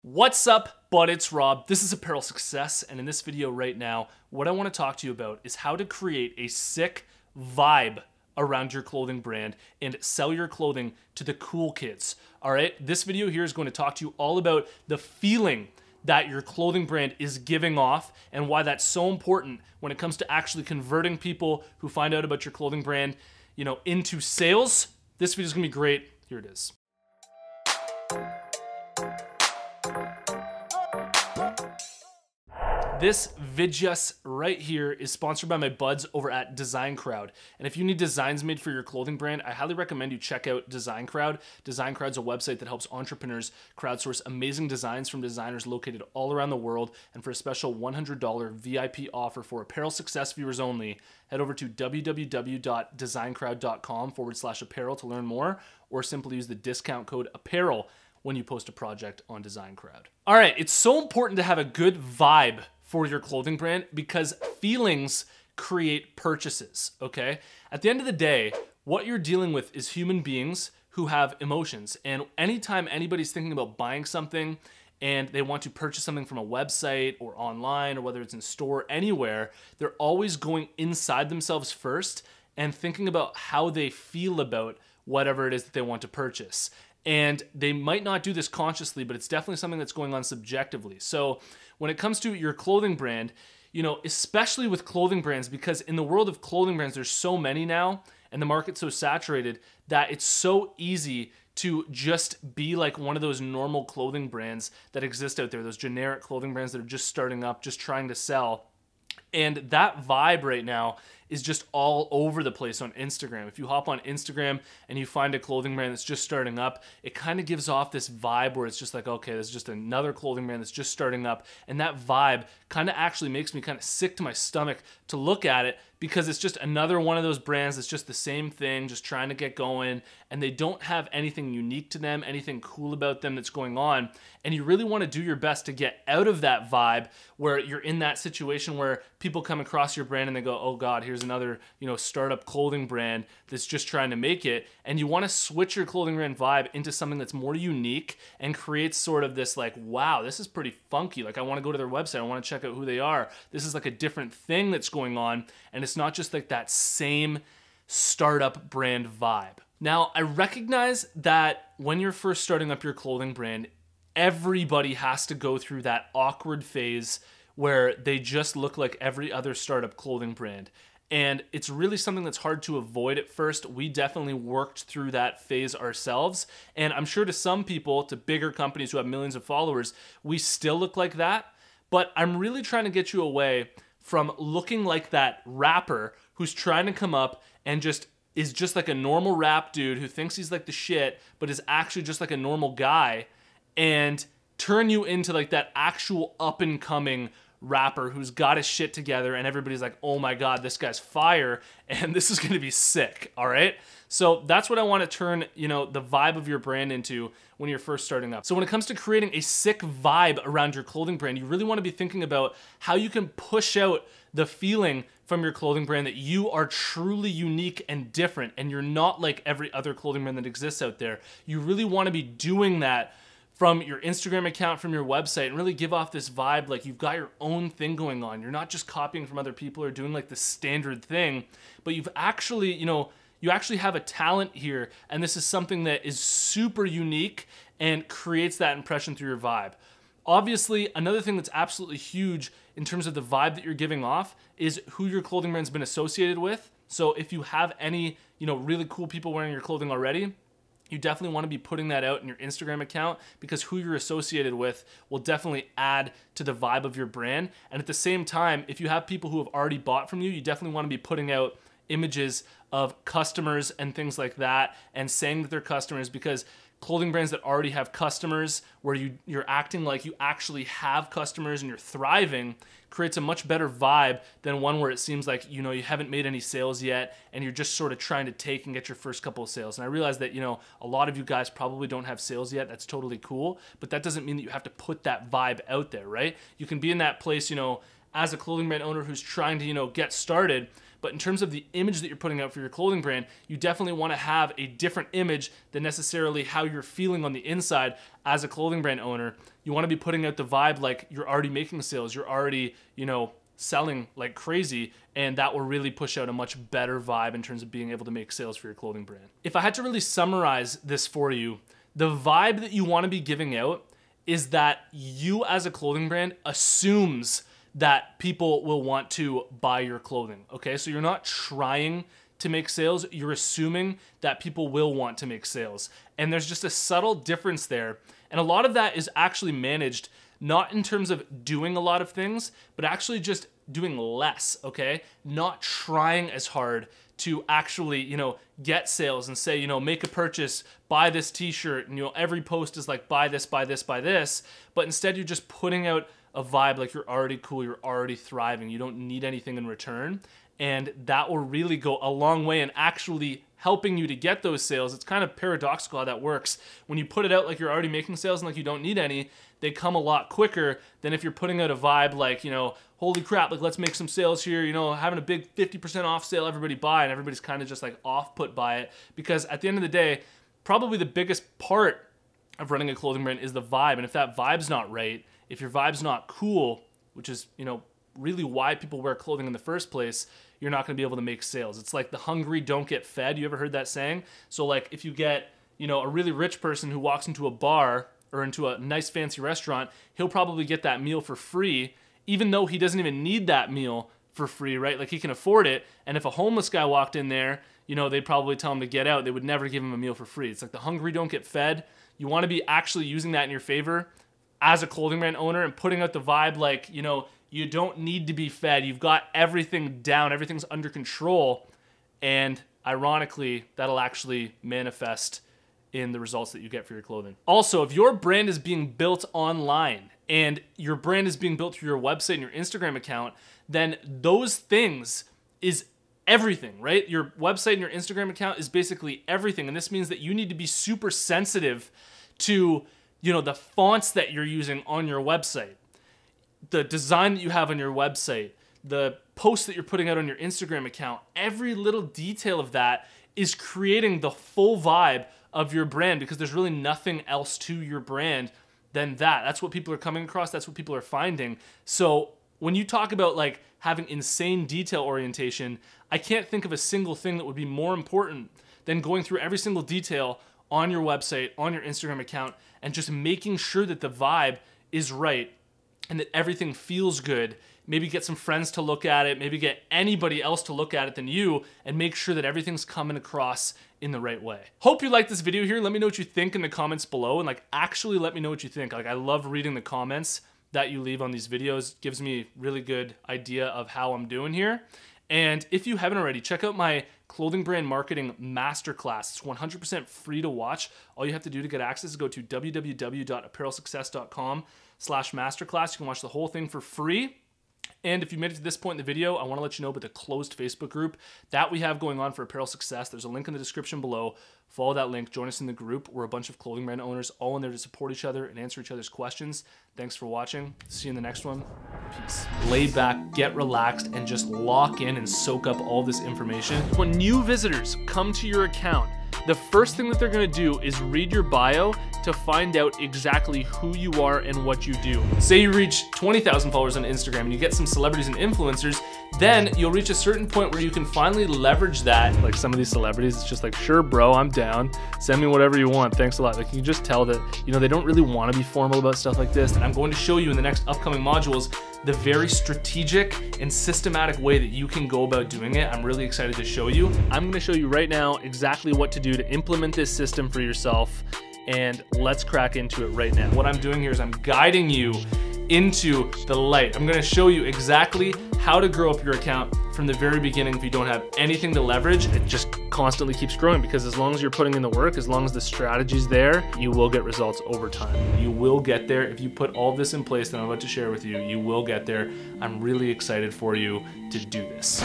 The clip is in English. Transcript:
What's up, bud? It's Rob. This is Apparel Success, and in this video right now, what I want to talk to you about is how to create a sick vibe around your clothing brand and sell your clothing to the cool kids. All right, this video here is going to talk to you all about the feeling that your clothing brand is giving off and why that's so important when it comes to actually converting people who find out about your clothing brand, into sales. This video is going to be great. Here it is. This vidjus right here is sponsored by my buds over at Design Crowd. And if you need designs made for your clothing brand, I highly recommend you check out Design Crowd. Design Crowd's a website that helps entrepreneurs crowdsource amazing designs from designers located all around the world. And for a special $100 VIP offer for Apparel Success viewers only, head over to www.designcrowd.com/apparel to learn more, or simply use the discount code APPAREL when you post a project on Design Crowd. All right, it's so important to have a good vibe for your clothing brand because feelings create purchases, okay? At the end of the day, what you're dealing with is human beings who have emotions. And anytime anybody's thinking about buying something and they want to purchase something from a website or online, or whether it's in store, anywhere, they're always going inside themselves first and thinking about how they feel about whatever it is that they want to purchase. And they might not do this consciously, but it's definitely something that's going on subjectively. So when it comes to your clothing brand, especially with clothing brands, because in the world of clothing brands, there's so many now and the market's so saturated that it's so easy to just be like one of those normal clothing brands that exist out there, those generic clothing brands that are just starting up, just trying to sell. And that vibe right now is just all over the place on Instagram. If you hop on Instagram and you find a clothing brand that's just starting up, it kind of gives off this vibe where it's just like, okay, this is just another clothing brand that's just starting up. And that vibe kind of actually makes me kind of sick to my stomach to look at it, because it's just another one of those brands that's just the same thing, just trying to get going, and they don't have anything unique to them, anything cool about them that's going on. And you really want to do your best to get out of that vibe where you're in that situation where people come across your brand and they go, oh God, here's another, startup clothing brand that's just trying to make it. And you want to switch your clothing brand vibe into something that's more unique and creates sort of this like, wow, this is pretty funky. Like, I want to go to their website. I want to check out who they are. This is like a different thing that's going on. And it's not just like that same startup brand vibe. Now, I recognize that when you're first starting up your clothing brand, everybody has to go through that awkward phase where they just look like every other startup clothing brand. And it's really something that's hard to avoid at first. We definitely worked through that phase ourselves. And I'm sure to some people, to bigger companies who have millions of followers, we still look like that. But I'm really trying to get you away from looking like that rapper who's trying to come up and is just like a normal rap dude who thinks he's like the shit, but is actually just like a normal guy, and turn you into like that actual up and coming rapper who's got his shit together and everybody's like, oh my God, this guy's fire and this is gonna be sick, all right? So that's what I wanna turn, the vibe of your brand into when you're first starting up. So when it comes to creating a sick vibe around your clothing brand, you really wanna be thinking about how you can push out the feeling from your clothing brand that you are truly unique and different and you're not like every other clothing brand that exists out there. You really wanna be doing that from your Instagram account, from your website, and really give off this vibe like you've got your own thing going on. You're not just copying from other people or doing like the standard thing, but you've actually, you actually have a talent here, and this is something that is super unique and creates that impression through your vibe. Obviously, another thing that's absolutely huge in terms of the vibe that you're giving off is who your clothing brand's been associated with. So if you have any, really cool people wearing your clothing already, you definitely want to be putting that out in your Instagram account, because who you're associated with will definitely add to the vibe of your brand. And at the same time, if you have people who have already bought from you, you definitely want to be putting out images of customers and things like that and saying that they're customers, because clothing brands that already have customers, where you're acting like you actually have customers and you're thriving, creates a much better vibe than one where it seems like, you haven't made any sales yet and you're just sort of trying to take and get your first couple of sales. And I realize that, a lot of you guys probably don't have sales yet. That's totally cool, but that doesn't mean that you have to put that vibe out there, right? You can be in that place, as a clothing brand owner who's trying to, get started, But in terms of the image that you're putting out for your clothing brand, you definitely want to have a different image than necessarily how you're feeling on the inside as a clothing brand owner. You want to be putting out the vibe like you're already making sales, you're already, selling like crazy, and that will really push out a much better vibe in terms of being able to make sales for your clothing brand. If I had to really summarize this for you, the vibe that you want to be giving out is that you as a clothing brand assumes that people will want to buy your clothing, okay? So you're not trying to make sales, you're assuming that people will want to make sales. And there's just a subtle difference there. And a lot of that is actually managed not in terms of doing a lot of things, but actually just doing less, okay? Not trying as hard to actually, get sales and say, make a purchase, buy this t-shirt, and every post is like, buy this, buy this, buy this. But instead you're just putting out a vibe like you're already cool, you're already thriving, you don't need anything in return. And that will really go a long way in actually helping you to get those sales. It's kind of paradoxical how that works. When you put it out like you're already making sales and like you don't need any, they come a lot quicker than if you're putting out a vibe like, holy crap, like let's make some sales here, having a big 50% off sale, everybody buy, and everybody's kind of just like off put by it. Because at the end of the day, probably the biggest part of running a clothing brand is the vibe. And if that vibe's not right, if your vibe's not cool, which is, really why people wear clothing in the first place, you're not gonna be able to make sales. It's like the hungry don't get fed. You ever heard that saying? So like if you get, a really rich person who walks into a bar or into a nice fancy restaurant, he'll probably get that meal for free, even though he doesn't even need that meal for free, right? Like he can afford it. And if a homeless guy walked in there, they'd probably tell him to get out. They would never give him a meal for free. It's like the hungry don't get fed. You wanna be actually using that in your favor as a clothing brand owner and putting out the vibe like, you don't need to be fed. You've got everything down. Everything's under control. And ironically, that'll actually manifest in the results that you get for your clothing. Also, if your brand is being built online and your brand is being built through your website and your Instagram account, then those things is everything, right? Your website and your Instagram account is basically everything. And this means that you need to be super sensitive to, the fonts that you're using on your website, the design that you have on your website, the posts that you're putting out on your Instagram account. Every little detail of that is creating the full vibe of your brand, because there's really nothing else to your brand than that. That's what people are coming across. That's what people are finding. So when you talk about like having insane detail orientation, I can't think of a single thing that would be more important than going through every single detail on your website, on your Instagram account, and just making sure that the vibe is right and that everything feels good. Maybe get some friends to look at it, maybe get anybody else to look at it than you, and make sure that everything's coming across in the right way. Hope you liked this video here. Let me know what you think in the comments below, and like actually let me know what you think. Like I love reading the comments that you leave on these videos. It gives me a really good idea of how I'm doing here. And if you haven't already, check out my clothing brand marketing masterclass. It's 100% free to watch. All you have to do to get access is go to www.apparelsuccess.com/masterclass. You can watch the whole thing for free. And if you made it to this point in the video, I want to let you know about the closed Facebook group that we have going on for Apparel Success. There's a link in the description below. Follow that link. Join us in the group. We're a bunch of clothing brand owners all in there to support each other and answer each other's questions. Thanks for watching. See you in the next one. Peace. Lay back, get relaxed, and just lock in and soak up all this information. When new visitors come to your account, the first thing that they're gonna do is read your bio to find out exactly who you are and what you do. Say you reach 20,000 followers on Instagram and you get some celebrities and influencers, then you'll reach a certain point where you can finally leverage that. Like some of these celebrities, it's just like, sure bro, I'm down. Send me whatever you want, thanks a lot. Like you can just tell that, they don't really wanna be formal about stuff like this. And I'm going to show you in the next upcoming modules the very strategic and systematic way that you can go about doing it. I'm really excited to show you. I'm gonna show you right now exactly what to do to implement this system for yourself, and let's crack into it right now. What I'm doing here is I'm guiding you into the light. I'm gonna show you exactly how to grow up your account from the very beginning. If you don't have anything to leverage, it just constantly keeps growing, because as long as you're putting in the work, as long as the strategy's there, you will get results over time. You will get there. If you put all this in place that I'm about to share with you, you will get there. I'm really excited for you to do this.